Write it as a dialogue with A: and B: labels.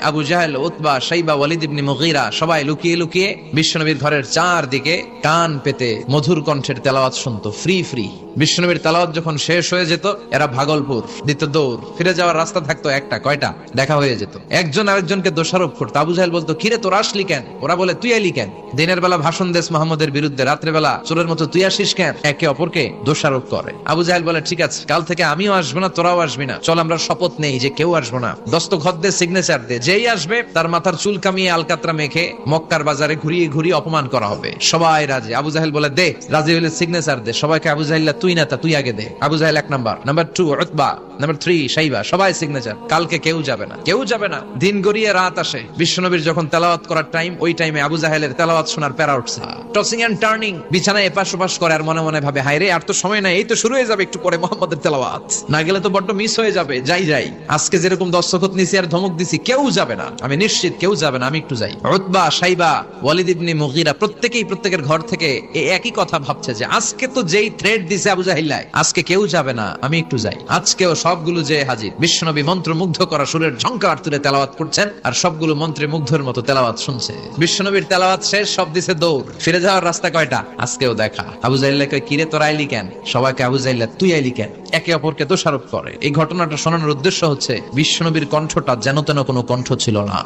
A: আবু জাহেল, উতবা, শাইবা, ওয়ালিদ ইবনে মুগীরা সবাই লুকিয়ে লুকিয়ে বিশ্বনবীর ঘরের চারদিকে কান পেতে মধুর কণ্ঠের তেলাওয়াত শুনতো, ফ্রি ফ্রি। বিশ্বনবীর তেলাওয়াত যখন শেষ হয়ে যেত, এরা ভাগলপুর দিত দৌড়। ফিরে যাওয়ার রাস্তা থাকতো একটা, কয়টা দেখা হয়ে যেত। একজন আরেকজনকে দোষারোপ করতো। আবু জাহেল বলতো, কিরে তোর আসলি কেন? ওরা বলে, তুই এলি কেন? দিনের বেলা ভাষণ দেস মোহাম্মদের বিরুদ্ধে, রাত্রে বেলা চোরের মতো তুই আসিস কেন? একে অপরকে দোষারোপ করে। আবু জাহেল বলে, ঠিক আছে, কাল থেকে আমিও আসবো না, তোরাও আসবি না। চল আমরা শপথ নেই যে কেউ আসবো না। দস্তখত দে, সিগনেচার দে, যেই আসবে তার মাথার চুল কামিয়ে আলকাতরা মেখে মক্কার বাজারে ঘুরিয়ে ঘুরিয়ে অপমান করা হবে। সবাই রাজি। আবু জাহেল বলে, দে। রাজি হলে সিগনেচার দে। সবাইকে আবু জাহেল, তুই না তা তুই আগে দে। আবু জাহেল 1 নাম্বার, নাম্বার 2 উতবা, নাম্বার 3 শাইবা, সবাই সিগনেচার। কালকে কেউ যাবে না, কেউ যাবে না। দিন গড়িয়ে রাত আসে। বিশ্বনবীর যখন তেলাওয়াত করার টাইম, ওই টাইমে আবু জাহেলের তেলাওয়াত শোনার প্যারা উঠছে। টসিং এন্ড টার্নিং, বিছানায় এপাশ ওপাশ করে আর মনে মনে ভাবে, হায় রে, আর তো সময় নাই, এই তো শুরু হয়ে যাবে একটু পরে মুহাম্মদের তেলাওয়াত। না গেলে তো বড্ড মিস হয়ে যাবে। যাই যাই, আজকে যেরকম দস্তখত নিছি আর ধমক দিছি, কেউ যাবে না, আমি নিশ্চিত কেউ যাবে না, আমি একটু যাই। উতবা, শাইবা, ওয়ালিদ ইবনে মুগীরা প্রত্যেকেই প্রত্যেকের ঘর থেকে এই একই কথা ভাবছে যে আজকে তো যেই থ্রেড দিছে আবু জাহিল্লাহ, আজকে কেউ যাবে না, আমি একটু যাই। আজকেও সবগুলো যে হাজির। বিশ্বনবী মন্ত্রমুগ্ধ করা সুরের ঝংকার তুলে তেলাওয়াত করছেন, আর সবগুলো মন্ত্রে মুগ্ধের মতো তেলাওয়াত শুনছে। বিশ্বনবীর তেলাওয়াত শেষ, সব দিছে দৌড়। ফিরে যাওয়ার রাস্তা কয়টা? আজকেও দেখা। আবু জাহিল্লাহ কয়, কিরে তোর আইলি কেন? সবাইকে আবু জাহিল্লাহ, তুই আইলি কেন? একে অপরকে দোষারোপ করে। এই ঘটনাটা শোনানোর উদ্দেশ্য হচ্ছে বিশ্বনবীর কণ্ঠটা যেন তেন কোনো কণ্ঠ ছিল না।